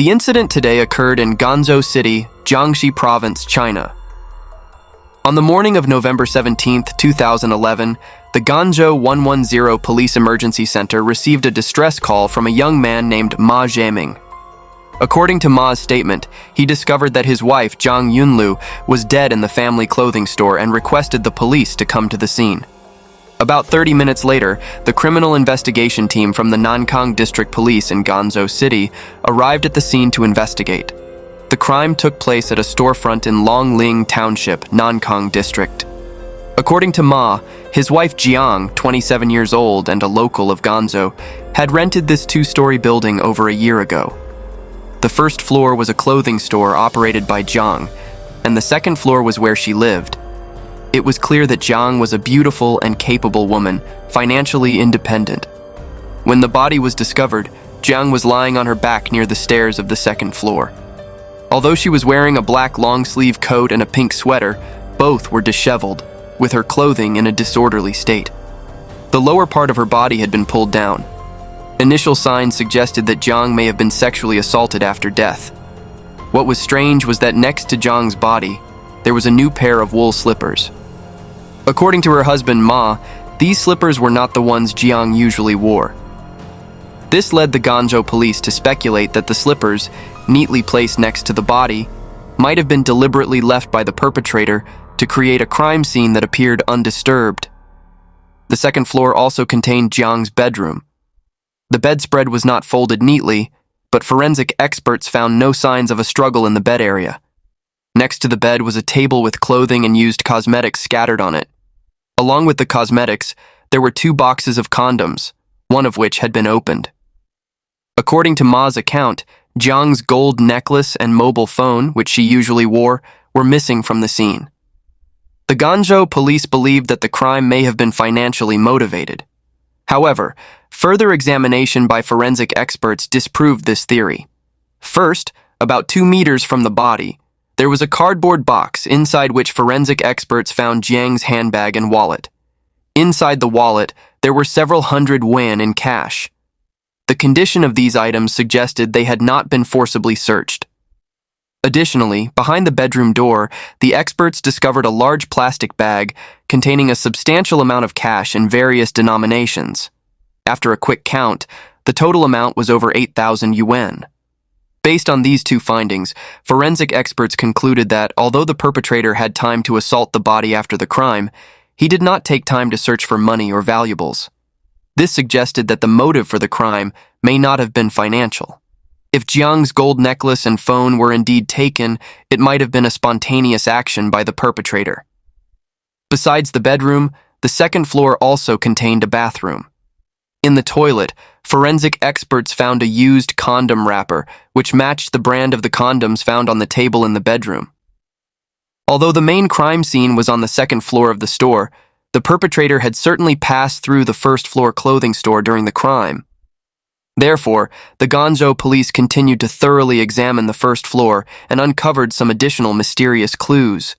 The incident today occurred in Ganzhou City, Jiangxi Province, China. On the morning of November 17, 2011, the Ganzhou 110 Police Emergency Center received a distress call from a young man named Ma Jiang. According to Ma's statement, he discovered that his wife, Jiang Yunlu, was dead in the family clothing store and requested the police to come to the scene. About 30 minutes later, the criminal investigation team from the Nankang District Police in Ganzhou City arrived at the scene to investigate. The crime took place at a storefront in Longling Township, Nankang District. According to Ma, his wife Jiang, 27 years old and a local of Ganzhou, had rented this two-story building over a year ago. The first floor was a clothing store operated by Jiang, and the second floor was where she lived. It was clear that Jiang was a beautiful and capable woman, financially independent. When the body was discovered, Jiang was lying on her back near the stairs of the second floor. Although she was wearing a black long-sleeve coat and a pink sweater, both were disheveled, with her clothing in a disorderly state. The lower part of her body had been pulled down. Initial signs suggested that Jiang may have been sexually assaulted after death. What was strange was that next to Jiang's body, there was a new pair of wool slippers. According to her husband Ma, these slippers were not the ones Jiang usually wore. This led the Ganzhou police to speculate that the slippers, neatly placed next to the body, might have been deliberately left by the perpetrator to create a crime scene that appeared undisturbed. The second floor also contained Jiang's bedroom. The bedspread was not folded neatly, but forensic experts found no signs of a struggle in the bed area. Next to the bed was a table with clothing and used cosmetics scattered on it. Along with the cosmetics, there were 2 boxes of condoms, one of which had been opened. According to Ma's account, Jiang's gold necklace and mobile phone, which she usually wore, were missing from the scene. The Ganzhou police believed that the crime may have been financially motivated. However, further examination by forensic experts disproved this theory. First, about 2 meters from the body, there was a cardboard box inside which forensic experts found Jiang's handbag and wallet. Inside the wallet, there were several hundred yuan in cash. The condition of these items suggested they had not been forcibly searched. Additionally, behind the bedroom door, the experts discovered a large plastic bag containing a substantial amount of cash in various denominations. After a quick count, the total amount was over 8,000 yuan. Based on these 2 findings, forensic experts concluded that although the perpetrator had time to assault the body after the crime, he did not take time to search for money or valuables. This suggested that the motive for the crime may not have been financial. If Jiang's gold necklace and phone were indeed taken, it might have been a spontaneous action by the perpetrator. Besides the bedroom, the second floor also contained a bathroom. In the toilet, forensic experts found a used condom wrapper, which matched the brand of the condoms found on the table in the bedroom. Although the main crime scene was on the second floor of the store, the perpetrator had certainly passed through the first floor clothing store during the crime. Therefore, the Ganzhou police continued to thoroughly examine the first floor and uncovered some additional mysterious clues.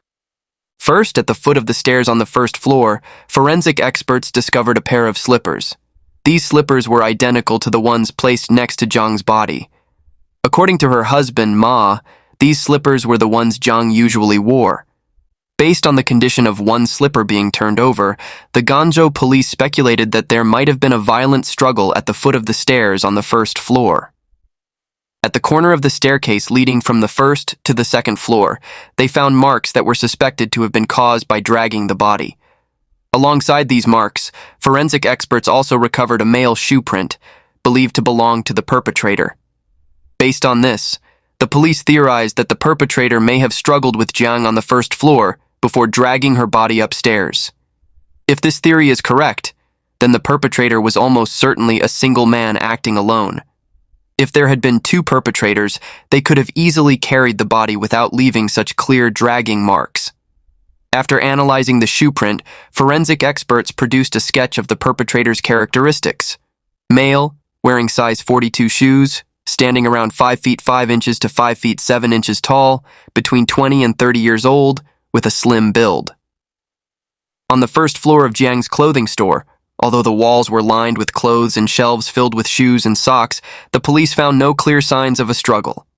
First, at the foot of the stairs on the first floor, forensic experts discovered a pair of slippers. These slippers were identical to the ones placed next to Jiang's body. According to her husband, Ma, these slippers were the ones Jiang usually wore. Based on the condition of one slipper being turned over, the Ganzhou police speculated that there might have been a violent struggle at the foot of the stairs on the first floor. At the corner of the staircase leading from the first to the second floor, they found marks that were suspected to have been caused by dragging the body. Alongside these marks, forensic experts also recovered a male shoe print, believed to belong to the perpetrator. Based on this, the police theorized that the perpetrator may have struggled with Jiang on the first floor before dragging her body upstairs. If this theory is correct, then the perpetrator was almost certainly a single man acting alone. If there had been 2 perpetrators, they could have easily carried the body without leaving such clear dragging marks. After analyzing the shoe print, forensic experts produced a sketch of the perpetrator's characteristics. Male, wearing size 42 shoes, standing around 5 feet 5 inches to 5 feet 7 inches tall, between 20 and 30 years old, with a slim build. On the first floor of Jiang's clothing store, although the walls were lined with clothes and shelves filled with shoes and socks, the police found no clear signs of a struggle.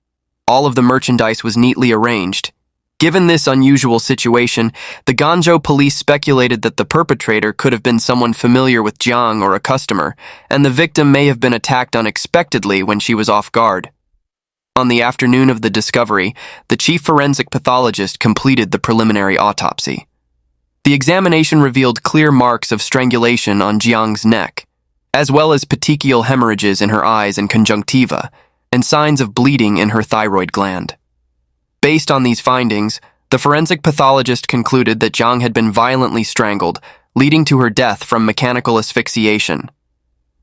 All of the merchandise was neatly arranged. Given this unusual situation, the Guangzhou police speculated that the perpetrator could have been someone familiar with Jiang or a customer, and the victim may have been attacked unexpectedly when she was off guard. On the afternoon of the discovery, the chief forensic pathologist completed the preliminary autopsy. The examination revealed clear marks of strangulation on Jiang's neck, as well as petechial hemorrhages in her eyes and conjunctiva, and signs of bleeding in her thyroid gland. Based on these findings, the forensic pathologist concluded that Jiang had been violently strangled, leading to her death from mechanical asphyxiation.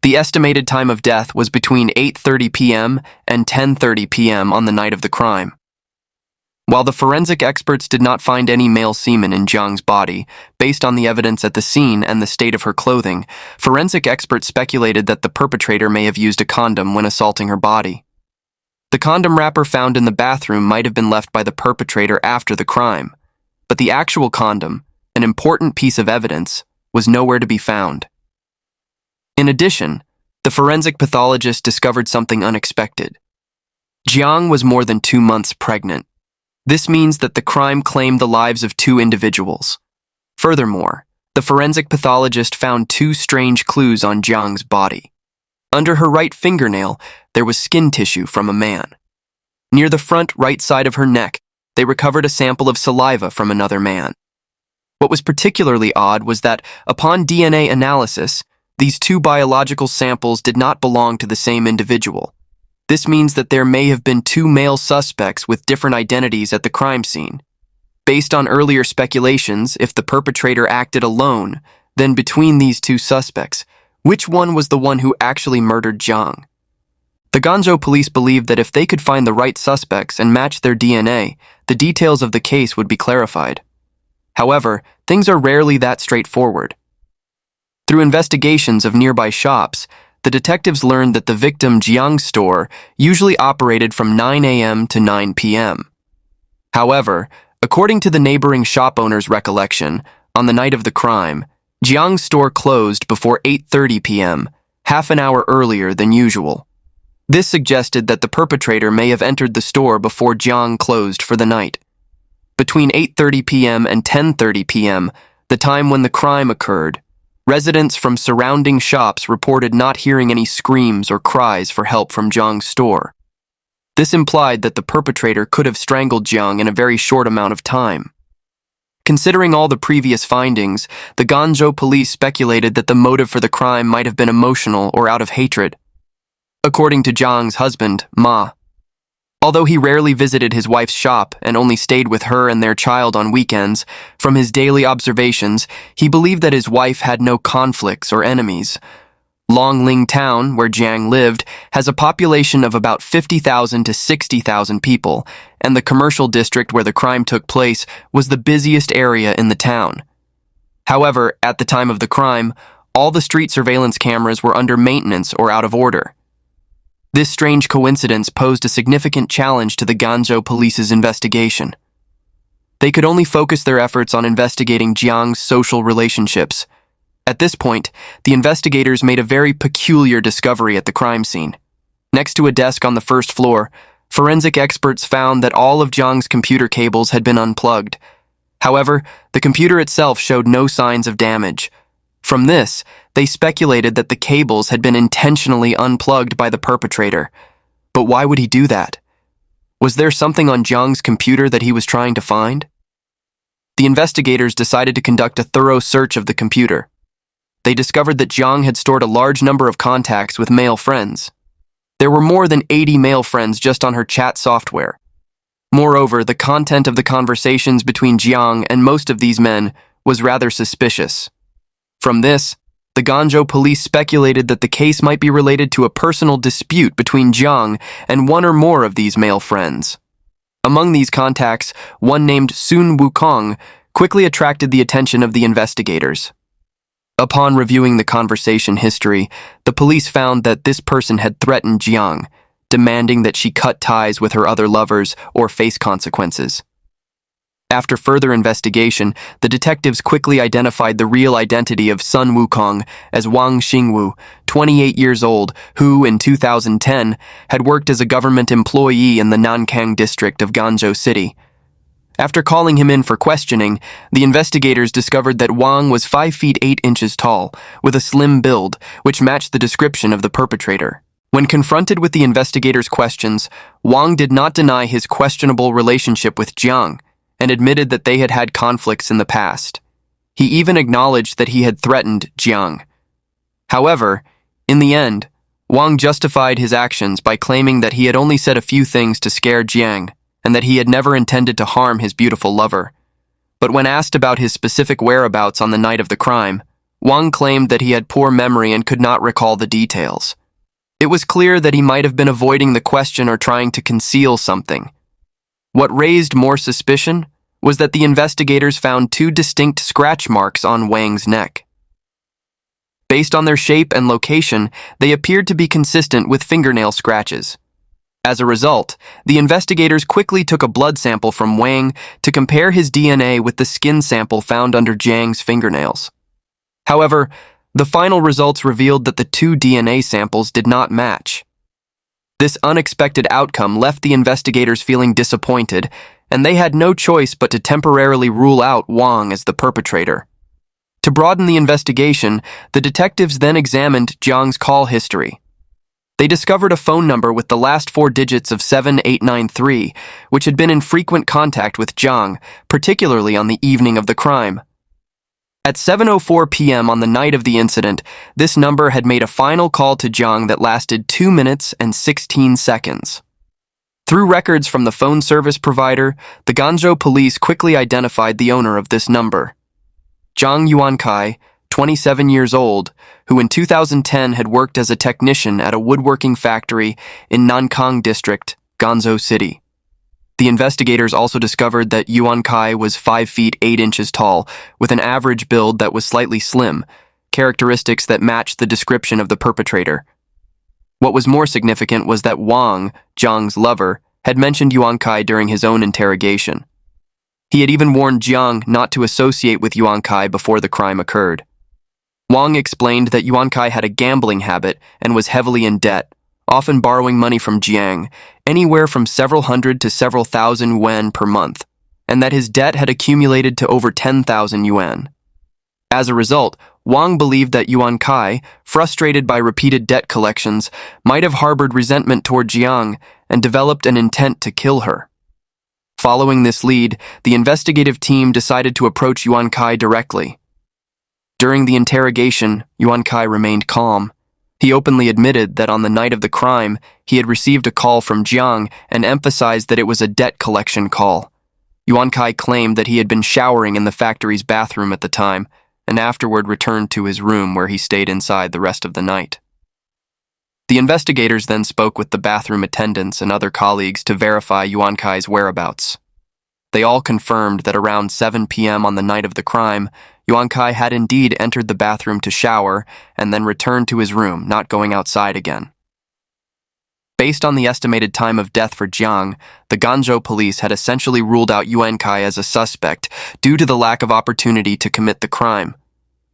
The estimated time of death was between 8:30 p.m. and 10:30 p.m. on the night of the crime. While the forensic experts did not find any male semen in Jiang's body, based on the evidence at the scene and the state of her clothing, forensic experts speculated that the perpetrator may have used a condom when assaulting her body. The condom wrapper found in the bathroom might have been left by the perpetrator after the crime, but the actual condom, an important piece of evidence, was nowhere to be found. In addition, the forensic pathologist discovered something unexpected. Jiang was more than 2 months pregnant. This means that the crime claimed the lives of 2 individuals. Furthermore, the forensic pathologist found 2 strange clues on Jiang's body. Under her right fingernail, there was skin tissue from a man. Near the front right side of her neck, they recovered a sample of saliva from another man. What was particularly odd was that, upon DNA analysis, these 2 biological samples did not belong to the same individual. This means that there may have been 2 male suspects with different identities at the crime scene. Based on earlier speculations, if the perpetrator acted alone, then between these 2 suspects, which one was the one who actually murdered Jiang? The Guangzhou police believed that if they could find the right suspects and match their DNA, the details of the case would be clarified. However, things are rarely that straightforward. Through investigations of nearby shops, the detectives learned that the victim Jiang's store usually operated from 9 a.m. to 9 p.m. However, according to the neighboring shop owner's recollection, on the night of the crime, Jiang's store closed before 8:30 p.m., half an hour earlier than usual. This suggested that the perpetrator may have entered the store before Jiang closed for the night. Between 8:30 p.m. and 10:30 p.m., the time when the crime occurred, residents from surrounding shops reported not hearing any screams or cries for help from Jiang's store. This implied that the perpetrator could have strangled Jiang in a very short amount of time. Considering all the previous findings, the Guangzhou police speculated that the motive for the crime might have been emotional or out of hatred. According to Jiang's husband, Ma, although he rarely visited his wife's shop and only stayed with her and their child on weekends, from his daily observations, he believed that his wife had no conflicts or enemies. Longling Town, where Jiang lived, has a population of about 50,000 to 60,000 people, and the commercial district where the crime took place was the busiest area in the town. However, at the time of the crime, all the street surveillance cameras were under maintenance or out of order. This strange coincidence posed a significant challenge to the Guangzhou police's investigation. They could only focus their efforts on investigating Jiang's social relationships. At this point, the investigators made a very peculiar discovery at the crime scene. Next to a desk on the first floor, forensic experts found that all of Jiang's computer cables had been unplugged. However, the computer itself showed no signs of damage. From this, they speculated that the cables had been intentionally unplugged by the perpetrator. But why would he do that? Was there something on Jiang's computer that he was trying to find? The investigators decided to conduct a thorough search of the computer. They discovered that Jiang had stored a large number of contacts with male friends. There were more than 80 male friends just on her chat software. Moreover, the content of the conversations between Jiang and most of these men was rather suspicious. From this, the Guangzhou police speculated that the case might be related to a personal dispute between Jiang and one or more of these male friends. Among these contacts, one named Sun Wukong quickly attracted the attention of the investigators. Upon reviewing the conversation history, the police found that this person had threatened Jiang, demanding that she cut ties with her other lovers or face consequences. After further investigation, the detectives quickly identified the real identity of Sun Wukong as Wang Xingwu, 28 years old, who, in 2010, had worked as a government employee in the Nankang district of Guangzhou City. After calling him in for questioning, the investigators discovered that Wang was 5 feet 8 inches tall, with a slim build, which matched the description of the perpetrator. When confronted with the investigators' questions, Wang did not deny his questionable relationship with Jiang, and admitted that they had had conflicts in the past. He even acknowledged that he had threatened Jiang. However, in the end, Wang justified his actions by claiming that he had only said a few things to scare Jiang, and that he had never intended to harm his beautiful lover. But when asked about his specific whereabouts on the night of the crime, Wang claimed that he had poor memory and could not recall the details. It was clear that he might have been avoiding the question or trying to conceal something. What raised more suspicion was that the investigators found 2 distinct scratch marks on Wang's neck. Based on their shape and location, they appeared to be consistent with fingernail scratches. As a result, the investigators quickly took a blood sample from Wang to compare his DNA with the skin sample found under Jiang's fingernails. However, the final results revealed that the 2 DNA samples did not match. This unexpected outcome left the investigators feeling disappointed, and they had no choice but to temporarily rule out Wang as the perpetrator. To broaden the investigation, the detectives then examined Jiang's call history. They discovered a phone number with the last 4 digits of 7893, which had been in frequent contact with Jiang, particularly on the evening of the crime. At 7:04 p.m. on the night of the incident, this number had made a final call to Jiang that lasted 2 minutes and 16 seconds. Through records from the phone service provider, the Guangzhou police quickly identified the owner of this number. Zhang Yuankai, 27 years old, who in 2010 had worked as a technician at a woodworking factory in Nankang district, Guangzhou City. The investigators also discovered that Yuankai was 5 feet 8 inches tall, with an average build that was slightly slim, characteristics that matched the description of the perpetrator. What was more significant was that Wang, Jiang's lover, had mentioned Yuankai during his own interrogation. He had even warned Jiang not to associate with Yuankai before the crime occurred. Wang explained that Yuankai had a gambling habit and was heavily in debt, often borrowing money from Jiang, anywhere from several hundred to several thousand yuan per month, and that his debt had accumulated to over 10,000 yuan. As a result, Wang believed that Yuankai, frustrated by repeated debt collections, might have harbored resentment toward Jiang and developed an intent to kill her. Following this lead, the investigative team decided to approach Yuankai directly. During the interrogation, Yuankai remained calm. He openly admitted that on the night of the crime, he had received a call from Jiang and emphasized that it was a debt collection call. Yuankai claimed that he had been showering in the factory's bathroom at the time, and afterward returned to his room where he stayed inside the rest of the night. The investigators then spoke with the bathroom attendants and other colleagues to verify Yuankai's whereabouts. They all confirmed that around 7 p.m. on the night of the crime, Yuankai had indeed entered the bathroom to shower and then returned to his room, not going outside again. Based on the estimated time of death for Jiang, the Guangzhou police had essentially ruled out Yuankai as a suspect due to the lack of opportunity to commit the crime.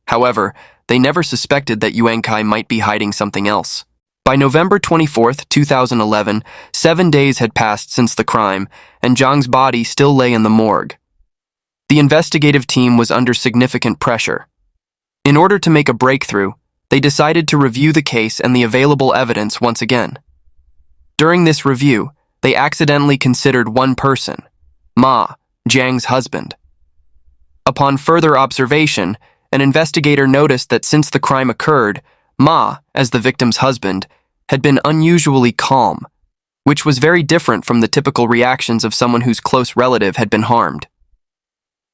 However, they never suspected that Yuankai might be hiding something else. By November 24, 2011, 7 days had passed since the crime, and Jiang's body still lay in the morgue. The investigative team was under significant pressure. In order to make a breakthrough, they decided to review the case and the available evidence once again. During this review, they accidentally considered one person, Ma, Jiang's husband. Upon further observation, an investigator noticed that since the crime occurred, Ma, as the victim's husband, had been unusually calm, which was very different from the typical reactions of someone whose close relative had been harmed.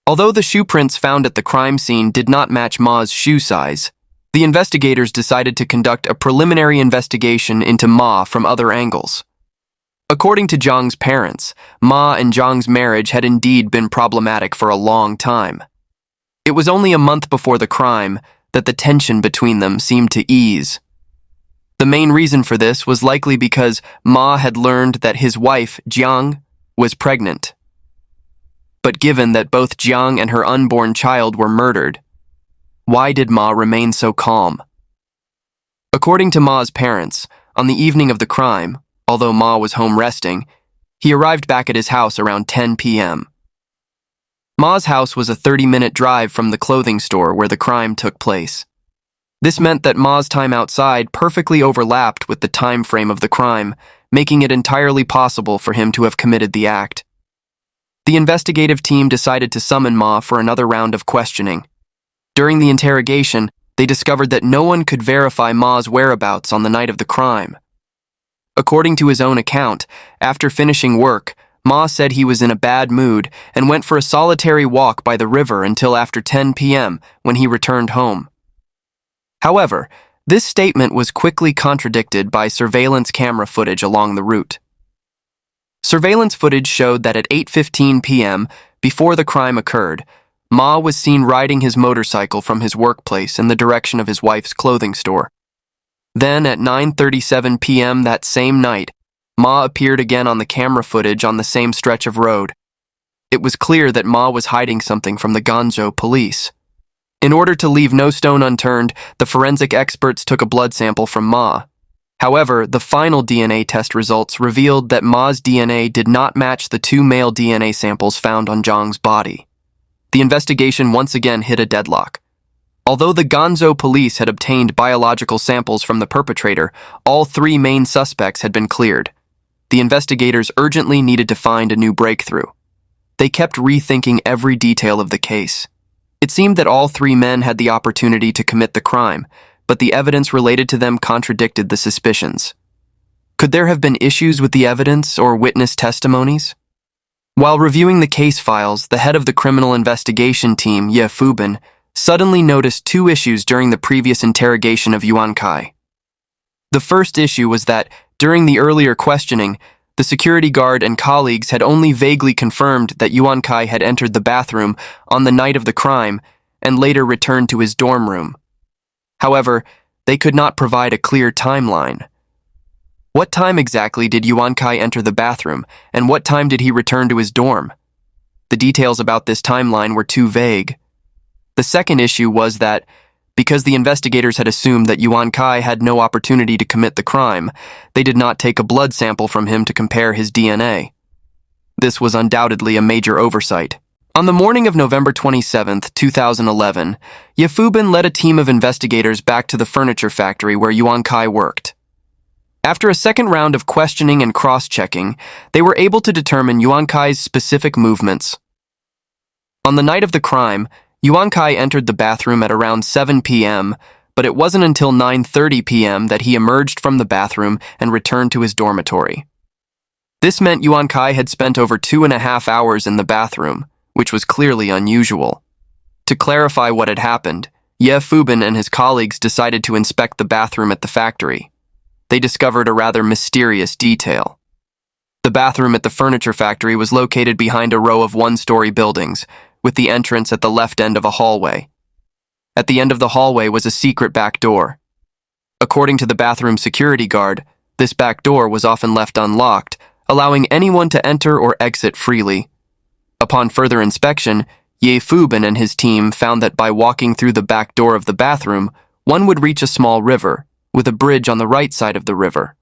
Although the shoe prints found at the crime scene did not match Ma's shoe size, the investigators decided to conduct a preliminary investigation into Ma from other angles. According to Jiang's parents, Ma and Jiang's marriage had indeed been problematic for a long time. It was only a month before the crime that the tension between them seemed to ease. The main reason for this was likely because Ma had learned that his wife, Jiang, was pregnant. But given that both Jiang and her unborn child were murdered, why did Ma remain so calm? According to Ma's parents, on the evening of the crime, although Ma was home resting, he arrived back at his house around 10 p.m. Ma's house was a 30-minute drive from the clothing store where the crime took place. This meant that Ma's time outside perfectly overlapped with the time frame of the crime, making it entirely possible for him to have committed the act. The investigative team decided to summon Ma for another round of questioning. During the interrogation, they discovered that no one could verify Ma's whereabouts on the night of the crime. According to his own account, after finishing work, Ma said he was in a bad mood and went for a solitary walk by the river until after 10 p.m. when he returned home. However, this statement was quickly contradicted by surveillance camera footage along the route. Surveillance footage showed that at 8:15 p.m., before the crime occurred, Ma was seen riding his motorcycle from his workplace in the direction of his wife's clothing store. Then, at 9:37 p.m. that same night, Ma appeared again on the camera footage on the same stretch of road. It was clear that Ma was hiding something from the Guangzhou police. In order to leave no stone unturned, the forensic experts took a blood sample from Ma. However, the final DNA test results revealed that Ma's DNA did not match the two male DNA samples found on Jiang's body. The investigation once again hit a deadlock. Although the Guangzhou police had obtained biological samples from the perpetrator, all three main suspects had been cleared. The investigators urgently needed to find a new breakthrough. They kept rethinking every detail of the case. It seemed that all three men had the opportunity to commit the crime, but the evidence related to them contradicted the suspicions. Could there have been issues with the evidence or witness testimonies? While reviewing the case files, the head of the criminal investigation team, Ye Fubin, suddenly noticed two issues during the previous interrogation of Yuan Kai. The first issue was that, during the earlier questioning, the security guard and colleagues had only vaguely confirmed that Yuan Kai had entered the bathroom on the night of the crime and later returned to his dorm room. However, they could not provide a clear timeline. What time exactly did Yuan Kai enter the bathroom, and what time did he return to his dorm? The details about this timeline were too vague. The second issue was that, because the investigators had assumed that Yuan Kai had no opportunity to commit the crime, they did not take a blood sample from him to compare his DNA. This was undoubtedly a major oversight. On the morning of November 27, 2011, Ye Fubin led a team of investigators back to the furniture factory where Yuan Kai worked. After a second round of questioning and cross-checking, they were able to determine Yuan Kai's specific movements. On the night of the crime, Yuan Kai entered the bathroom at around 7 p.m., but it wasn't until 9:30 p.m. that he emerged from the bathroom and returned to his dormitory. This meant Yuan Kai had spent over 2.5 hours in the bathroom, which was clearly unusual. To clarify what had happened, Ye Fubin and his colleagues decided to inspect the bathroom at the factory. They discovered a rather mysterious detail. The bathroom at the furniture factory was located behind a row of one-story buildings, with the entrance at the left end of a hallway. At the end of the hallway was a secret back door. According to the bathroom security guard, this back door was often left unlocked, allowing anyone to enter or exit freely. Upon further inspection, Ye Fubin and his team found that by walking through the back door of the bathroom, one would reach a small river, with a bridge on the right side of the river.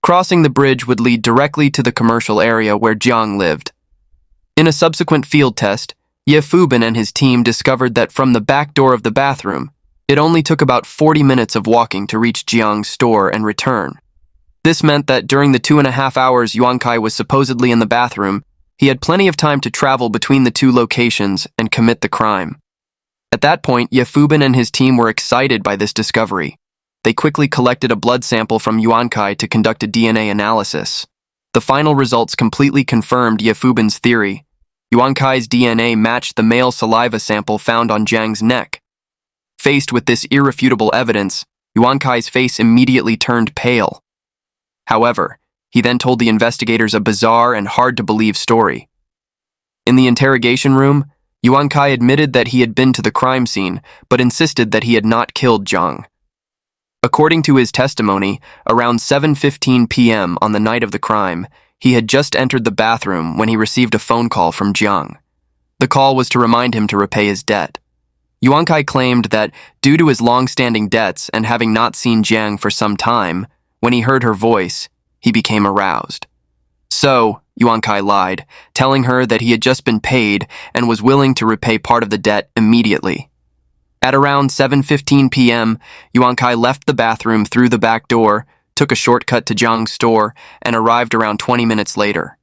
Crossing the bridge would lead directly to the commercial area where Jiang lived. In a subsequent field test, Ye Fubin and his team discovered that from the back door of the bathroom, it only took about 40 minutes of walking to reach Jiang's store and return. This meant that during the 2.5 hours Yuan Kai was supposedly in the bathroom, he had plenty of time to travel between the two locations and commit the crime. At that point, Ye Fubin and his team were excited by this discovery. They quickly collected a blood sample from Yuan Kai to conduct a DNA analysis. The final results completely confirmed Ye Fubin's theory. Yuan Kai's DNA matched the male saliva sample found on Jiang's neck. Faced with this irrefutable evidence, Yuan Kai's face immediately turned pale. However, he then told the investigators a bizarre and hard-to-believe story. In the interrogation room, Yuan Kai admitted that he had been to the crime scene, but insisted that he had not killed Jiang. According to his testimony, around 7:15 p.m. on the night of the crime, he had just entered the bathroom when he received a phone call from Jiang. The call was to remind him to repay his debt. Yuan Kai claimed that, due to his long-standing debts and having not seen Jiang for some time, when he heard her voice, he became aroused. So, Yuan Kai lied, telling her that he had just been paid and was willing to repay part of the debt immediately. At around 7:15 p.m., Yuan Kai left the bathroom through the back door, took a shortcut to Jiang's store, and arrived around 20 minutes later.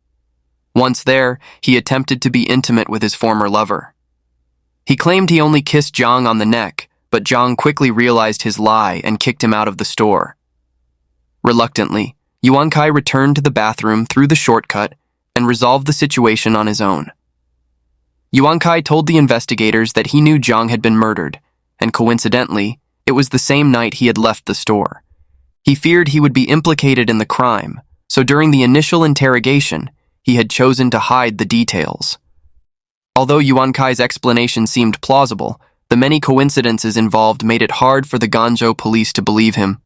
Once there, he attempted to be intimate with his former lover. He claimed he only kissed Jiang on the neck, but Jiang quickly realized his lie and kicked him out of the store. Reluctantly, Yuan Kai returned to the bathroom through the shortcut and resolved the situation on his own. Yuan Kai told the investigators that he knew Jiang had been murdered, and coincidentally, it was the same night he had left the store. He feared he would be implicated in the crime, so during the initial interrogation, he had chosen to hide the details. Although Yuan Kai's explanation seemed plausible, the many coincidences involved made it hard for the Guangzhou police to believe him.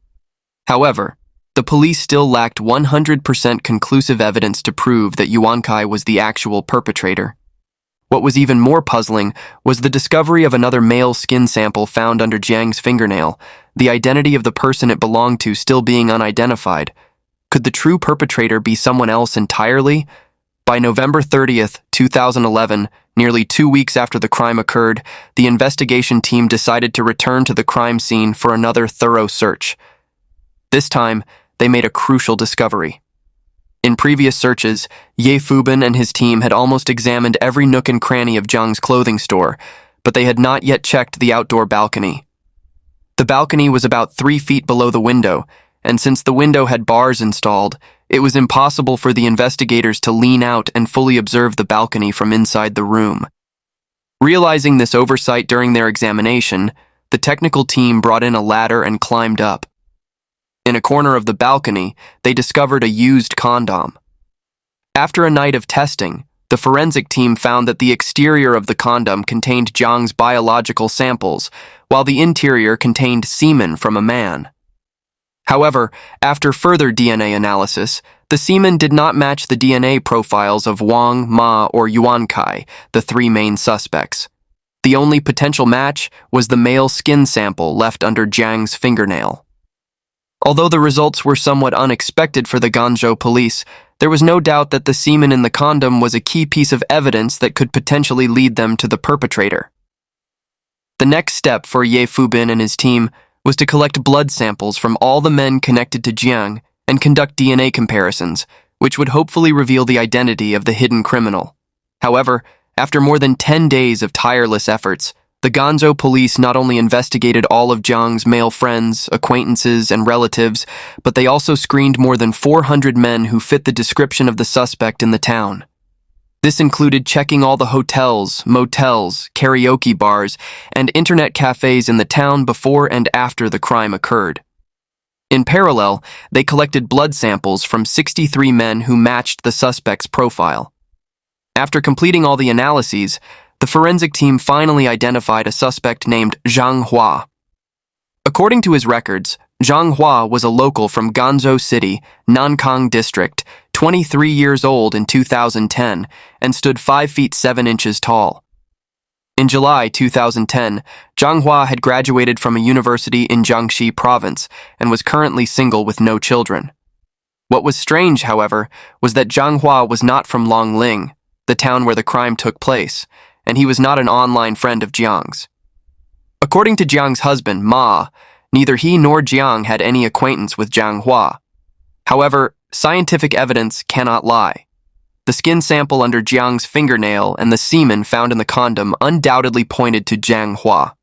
However, the police still lacked 100% conclusive evidence to prove that Yuan Kai was the actual perpetrator. What was even more puzzling was the discovery of another male skin sample found under Jiang's fingernail, the identity of the person it belonged to still being unidentified. Could the true perpetrator be someone else entirely? By November 30th, 2011, nearly 2 weeks after the crime occurred, the investigation team decided to return to the crime scene for another thorough search. This time, they made a crucial discovery. In previous searches, Ye Fubin and his team had almost examined every nook and cranny of Jiang's clothing store, but they had not yet checked the outdoor balcony. The balcony was about 3 feet below the window, and since the window had bars installed, it was impossible for the investigators to lean out and fully observe the balcony from inside the room. Realizing this oversight during their examination, the technical team brought in a ladder and climbed up. In a corner of the balcony, they discovered a used condom. After a night of testing, the forensic team found that the exterior of the condom contained Jiang's biological samples, while the interior contained semen from a man. However, after further DNA analysis, the semen did not match the DNA profiles of Wang, Ma, or Yuan Kai, the 3 main suspects. The only potential match was the male skin sample left under Jiang's fingernail. Although the results were somewhat unexpected for the Guangzhou police, there was no doubt that the semen in the condom was a key piece of evidence that could potentially lead them to the perpetrator. The next step for Ye Fubin and his team was to collect blood samples from all the men connected to Jiang and conduct DNA comparisons, which would hopefully reveal the identity of the hidden criminal. However, after more than 10 days of tireless efforts, the Guangzhou police not only investigated all of Jiang's male friends, acquaintances, and relatives, but they also screened more than 400 men who fit the description of the suspect in the town. This included checking all the hotels, motels, karaoke bars, and internet cafes in the town before and after the crime occurred. In parallel, they collected blood samples from 63 men who matched the suspect's profile. After completing all the analyses, the forensic team finally identified a suspect named Zhang Hua. According to his records, Zhang Hua was a local from Guangzhou City, Nankang District, 23 years old in 2010, and stood 5 feet 7 inches tall. In July 2010, Zhang Hua had graduated from a university in Jiangxi province and was currently single with no children. What was strange, however, was that Zhang Hua was not from Longling, the town where the crime took place, and he was not an online friend of Jiang's. According to Jiang's husband, Ma, neither he nor Jiang had any acquaintance with Zhang Hua. However, scientific evidence cannot lie. The skin sample under Jiang's fingernail and the semen found in the condom undoubtedly pointed to Zhang Hua.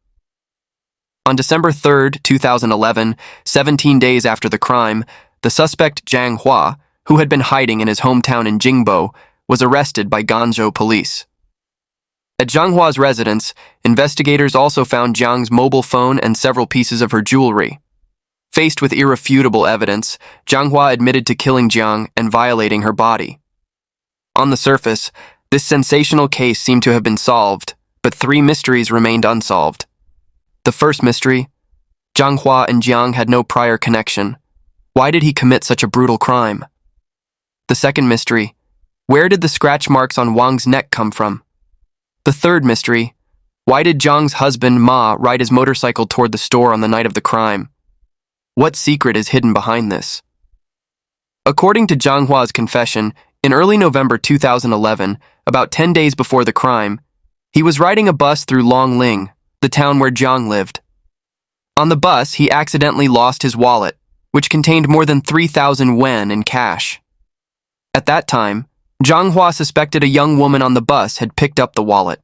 On December 3, 2011, 17 days after the crime, the suspect Zhang Hua, who had been hiding in his hometown in Jingbo, was arrested by Guangzhou police. At Zhang Hua's residence, investigators also found Jiang's mobile phone and several pieces of her jewelry. Faced with irrefutable evidence, Zhang Hua admitted to killing Jiang and violating her body. On the surface, this sensational case seemed to have been solved, but 3 mysteries remained unsolved. The first mystery: Zhang Hua and Jiang had no prior connection. Why did he commit such a brutal crime? The second mystery: where did the scratch marks on Wang's neck come from? The third mystery: why did Jiang's husband Ma ride his motorcycle toward the store on the night of the crime? What secret is hidden behind this? According to Jiang Hua's confession, in early November 2011, about 10 days before the crime, he was riding a bus through Longling, the town where Jiang lived. On the bus, he accidentally lost his wallet, which contained more than 3,000 yuan in cash. At that time, Jiang Hua suspected a young woman on the bus had picked up the wallet.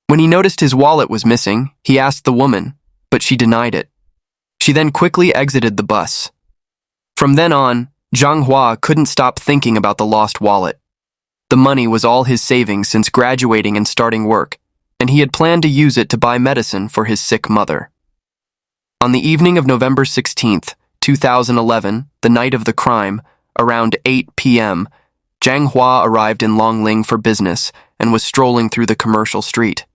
When he noticed his wallet was missing, he asked the woman, but she denied it. She then quickly exited the bus. From then on, Jiang Hua couldn't stop thinking about the lost wallet. The money was all his savings since graduating and starting work, and he had planned to use it to buy medicine for his sick mother. On the evening of November 16th, 2011, the night of the crime, around 8 p.m., Jiang Hua arrived in Longling for business and was strolling through the commercial street.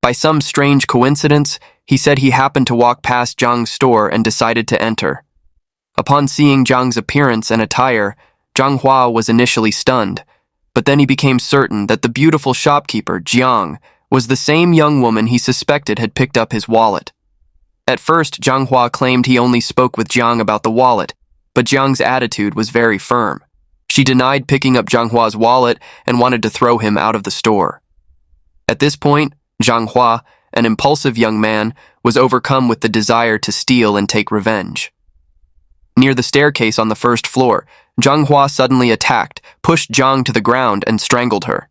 By some strange coincidence, he said he happened to walk past Jiang's store and decided to enter. Upon seeing Jiang's appearance and attire, Jiang Hua was initially stunned, but then he became certain that the beautiful shopkeeper, Jiang, was the same young woman he suspected had picked up his wallet. At first, Jiang Hua claimed he only spoke with Jiang about the wallet, but Jiang's attitude was very firm. She denied picking up Jiang Hua's wallet and wanted to throw him out of the store. At this point, Jiang Hua, an impulsive young man, was overcome with the desire to steal and take revenge. Near the staircase on the first floor, Jiang Hua suddenly attacked, pushed Jiang to the ground, and strangled her.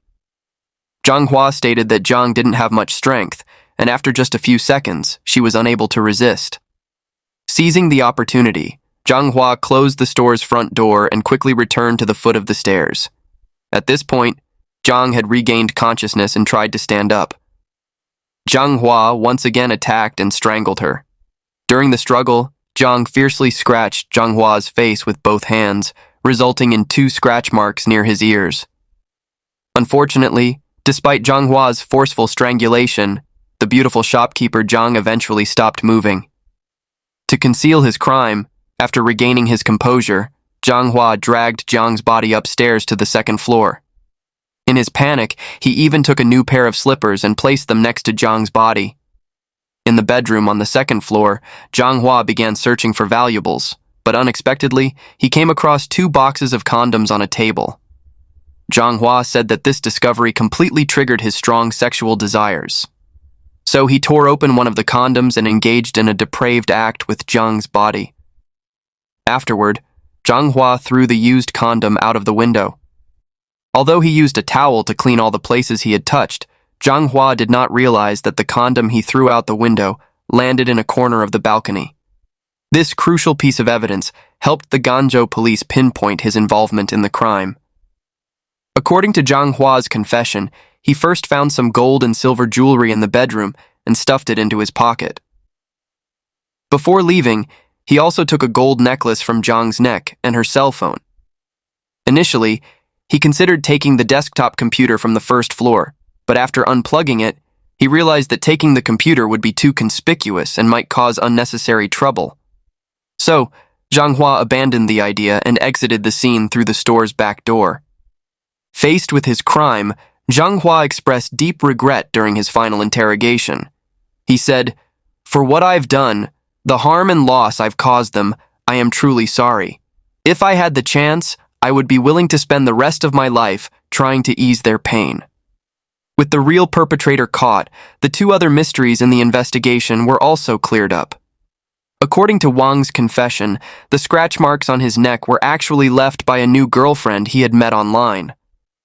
Jiang Hua stated that Jiang didn't have much strength, and after just a few seconds, she was unable to resist. Seizing the opportunity, Jiang Hua closed the store's front door and quickly returned to the foot of the stairs. At this point, Jiang had regained consciousness and tried to stand up. Jiang Hua once again attacked and strangled her. During the struggle, Jiang fiercely scratched Jiang Hua's face with both hands, resulting in 2 scratch marks near his ears. Unfortunately, despite Jiang Hua's forceful strangulation, the beautiful shopkeeper Jiang eventually stopped moving. To conceal his crime, after regaining his composure, Jiang Hua dragged Jiang's body upstairs to the second floor. In his panic, he even took a new pair of slippers and placed them next to Jiang's body. In the bedroom on the second floor, Jiang Hua began searching for valuables, but unexpectedly, he came across 2 boxes of condoms on a table. Jiang Hua said that this discovery completely triggered his strong sexual desires. So he tore open one of the condoms and engaged in a depraved act with Jiang's body. Afterward, Jiang Hua threw the used condom out of the window. Although he used a towel to clean all the places he had touched, Jiang Hua did not realize that the condom he threw out the window landed in a corner of the balcony. This crucial piece of evidence helped the Guangzhou police pinpoint his involvement in the crime. According to Jiang Hua's confession, he first found some gold and silver jewelry in the bedroom and stuffed it into his pocket. Before leaving, he also took a gold necklace from Jiang's neck and her cell phone. Initially, he considered taking the desktop computer from the first floor, but after unplugging it, he realized that taking the computer would be too conspicuous and might cause unnecessary trouble. So, Jiang Hua abandoned the idea and exited the scene through the store's back door. Faced with his crime, Jiang Hua expressed deep regret during his final interrogation. He said, "For what I've done, the harm and loss I've caused them, I am truly sorry. If I had the chance, I would be willing to spend the rest of my life trying to ease their pain." With the real perpetrator caught, the 2 other mysteries in the investigation were also cleared up. According to Wang's confession, the scratch marks on his neck were actually left by a new girlfriend he had met online.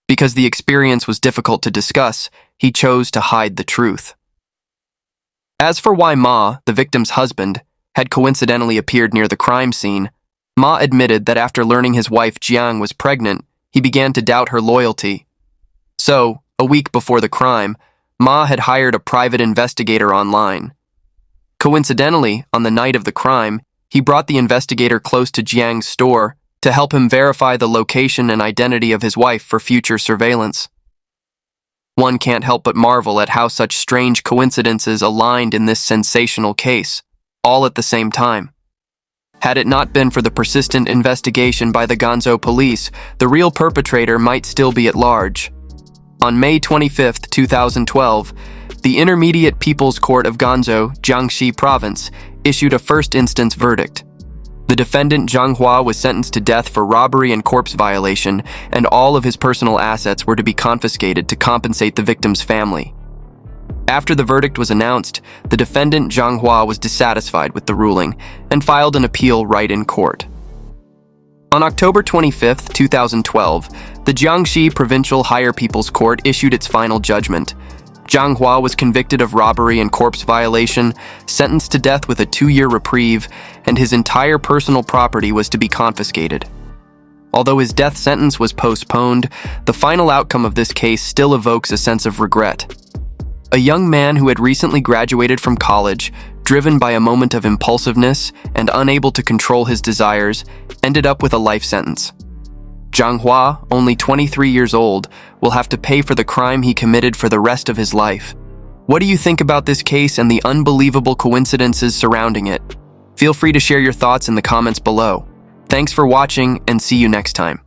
Because the experience was difficult to discuss, he chose to hide the truth. As for why Ma, the victim's husband, had coincidentally appeared near the crime scene, Ma admitted that after learning his wife Jiang was pregnant, he began to doubt her loyalty. So, a week before the crime, Ma had hired a private investigator online. Coincidentally, on the night of the crime, he brought the investigator close to Jiang's store to help him verify the location and identity of his wife for future surveillance. One can't help but marvel at how such strange coincidences aligned in this sensational case, all at the same time. Had it not been for the persistent investigation by the Guangzhou police, the real perpetrator might still be at large. On May 25, 2012, the Intermediate People's Court of Ganzhou, Jiangxi Province, issued a first-instance verdict. The defendant Zhang Hua was sentenced to death for robbery and corpse violation, and all of his personal assets were to be confiscated to compensate the victim's family. After the verdict was announced, the defendant Zhang Hua was dissatisfied with the ruling and filed an appeal right in court. On October 25, 2012, the Jiangxi Provincial Higher People's Court issued its final judgment. Zhang Hua was convicted of robbery and corpse violation, sentenced to death with a 2-year reprieve, and his entire personal property was to be confiscated. Although his death sentence was postponed, the final outcome of this case still evokes a sense of regret. A young man who had recently graduated from college, driven by a moment of impulsiveness and unable to control his desires, ended up with a life sentence. Zhang Hua, only 23 years old, will have to pay for the crime he committed for the rest of his life. What do you think about this case and the unbelievable coincidences surrounding it? Feel free to share your thoughts in the comments below. Thanks for watching, and see you next time.